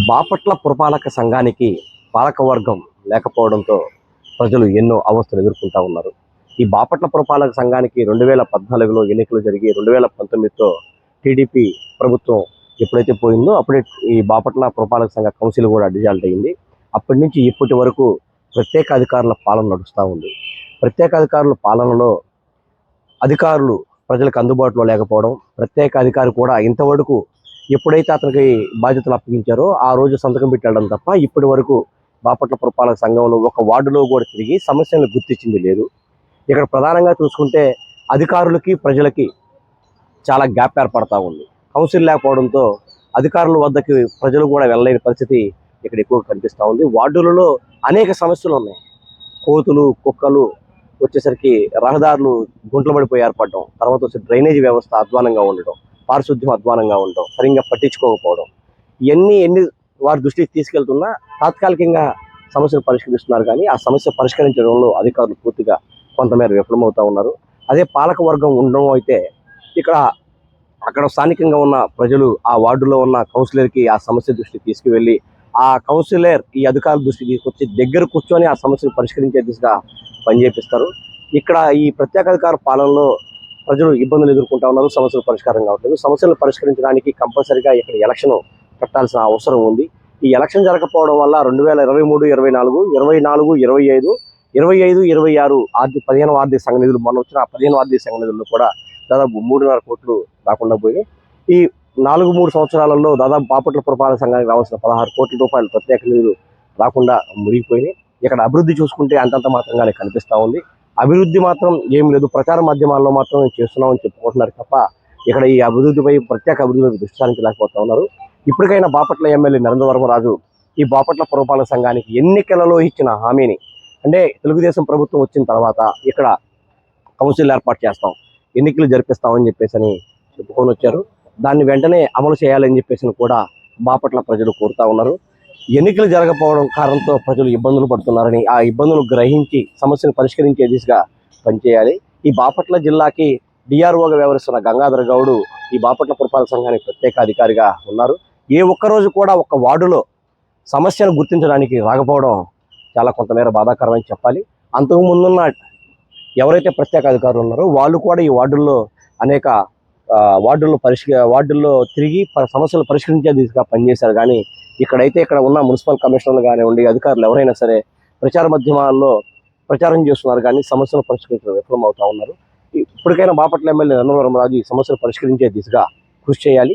బాపట్ల పురపాలక సంఘానికి పాలకవర్గం లేకపోవడంతో ప్రజలు ఎన్నో అవస్థలు ఎదుర్కొంటూ ఉన్నారు. ఈ బాపట్ల పురపాలక సంఘానికి 2014లో ఎన్నికలు జరిగి 2019తో టీడీపీ ప్రభుత్వం ఎప్పుడైతే పోయిందో అప్పుడే ఈ బాపట్ల పురపాలక సంఘ కౌన్సిల్ కూడా డిజాల్ట్ అయింది. అప్పటి నుంచి ఇప్పటి వరకు ప్రత్యేక అధికారుల పాలన నడుస్తూ ఉంది. ప్రత్యేక అధికారుల పాలనలో అధికారులు ప్రజలకు అందుబాటులో లేకపోవడం, ప్రత్యేక అధికారి కూడా ఇంతవరకు ఎప్పుడైతే అతనికి బాధ్యతలు అప్పగించారో ఆ రోజు సంతకం పెట్టడం తప్ప ఇప్పటి వరకు బాపట్ల పురపాలక సంఘంలో ఒక వార్డులో కూడా తిరిగి సమస్యలను గుర్తించింది లేదు. ఇక్కడ ప్రధానంగా చూసుకుంటే అధికారులకి ప్రజలకి చాలా గ్యాప్ ఏర్పడతా ఉంది. కౌన్సిల్ లేకపోవడంతో అధికారుల వద్దకి ప్రజలు కూడా వెళ్ళలేని పరిస్థితి ఇక్కడ ఎక్కువగా కనిపిస్తూ ఉంది. వార్డులలో అనేక సమస్యలు ఉన్నాయి. కోతులు, కుక్కలు వచ్చేసరికి రహదారులు గుంటలు పడిపోయి ఏర్పడడం, తర్వాత వచ్చి డ్రైనేజీ వ్యవస్థ అధ్వానంగా ఉండడం, పారిశుద్ధ్యం అధ్వానంగా ఉండడం, సరిగ్గా పట్టించుకోకపోవడం, ఎన్ని వారి దృష్టికి తీసుకెళ్తున్నా తాత్కాలికంగా సమస్యలు పరిష్కరిస్తున్నారు. కానీ ఆ సమస్య పరిష్కరించడంలో అధికారులు పూర్తిగా కొంతమేర విఫలమవుతూ ఉన్నారు. అదే పాలక వర్గం ఉండడం అయితే అక్కడ స్థానికంగా ఉన్న ప్రజలు ఆ వార్డులో ఉన్న కౌన్సిలర్కి ఆ సమస్య దృష్టికి తీసుకువెళ్ళి ఆ కౌన్సిలర్ ఈ అధికారుల దృష్టికి తీసుకొచ్చి దగ్గర కూర్చొని ఆ సమస్యను పరిష్కరించే దిశగా పనిచేపిస్తారు. ఇక్కడ ఈ ప్రత్యేక అధికార పాలనలో ప్రజలు ఇబ్బందులు ఎదుర్కొంటా ఉన్నారు. సమస్యలు పరిష్కారం కావట్లేదు. సమస్యలు పరిష్కరించడానికి కంపల్సరీగా ఇక్కడ ఎలక్షన్ పెట్టాల్సిన అవసరం ఉంది. ఈ ఎలక్షన్ జరగకపోవడం వల్ల 2023, 24, 24, 25, 25, 26 15వ ఆర్థిక సంఘ నిధులు మొన్న వచ్చిన 15వ ఆర్థిక సంఘ నిధులు కూడా దాదాపు 3.5 కోట్లు రాకుండా పోయి ఈ 4-3 సంవత్సరాలలో దాదాపు బాపట్ల పురపాలక సంఘానికి రావాల్సిన 16 కోట్ల రూపాయలు ప్రత్యేక నిధులు రాకుండా మునిగిపోయినాయి. ఇక్కడ అభివృద్ధి చూసుకుంటే అంతంత మాత్రంగానే కనిపిస్తూ ఉంది. అభివృద్ధి మాత్రం ఏం లేదు. ప్రచార మాధ్యమాల్లో మాత్రం చేస్తున్నామని చెప్పుకుంటున్నారు తప్ప ఇక్కడ ఈ అభివృద్ధిపై ప్రత్యేక అభివృద్ధి దృష్టి సారించలేకపోతా ఉన్నారు. ఇప్పటికైనా బాపట్ల ఎమ్మెల్యే నరేంద్రవర్మరాజు ఈ బాపట్ల పురపాలక సంఘానికి ఎన్నికలలో ఇచ్చిన హామీని, అంటే తెలుగుదేశం ప్రభుత్వం వచ్చిన తర్వాత ఇక్కడ కౌన్సిల్ ఏర్పాటు చేస్తాం, ఎన్నికలు జరిపిస్తామని చెప్పేసి చెప్పుకొని వచ్చారు. దాన్ని వెంటనే అమలు చేయాలని చెప్పేసి కూడా బాపట్ల ప్రజలు కోరుతా ఉన్నారు. ఎన్నికలు జరగకపోవడం కారణంతో ప్రజలు ఇబ్బందులు పడుతున్నారని, ఆ ఇబ్బందులు గ్రహించి సమస్యను పరిష్కరించే దిశగా పనిచేయాలి. ఈ బాపట్ల జిల్లాకి డిఆర్ఓగా వ్యవహరిస్తున్న గంగాధర గౌడ్ ఈ బాపట్ల పురపాలక సంఘానికి ప్రత్యేక అధికారిగా ఉన్నారు. ఏ ఒక్కరోజు కూడా ఒక్క వార్డులో సమస్యను గుర్తించడానికి రాకపోవడం చాలా కొంతమేర బాధాకరమని చెప్పాలి. అంతకు ముందున్న ఎవరైతే ప్రత్యేక అధికారులు ఉన్నారో వాళ్ళు కూడా ఈ వార్డుల్లో అనేక వార్డుల్లో తిరిగి సమస్యలు పరిష్కరించే దిశగా పనిచేశారు. కానీ ఇక్కడ ఉన్న మున్సిపల్ కమిషనర్లు కానివ్వండి, అధికారులు ఎవరైనా సరే ప్రచార మాధ్యమాల్లో ప్రచారం చేస్తున్నారు కానీ సమస్యలు పరిష్కరించడం విఫలం అవుతా ఉన్నారు. ఇప్పటికైనా బాపట్ల ఎమ్మెల్యే నరేంద్రవర్మరాజు ఈ సమస్యలు పరిష్కరించే దిశగా కృషి చేయాలి.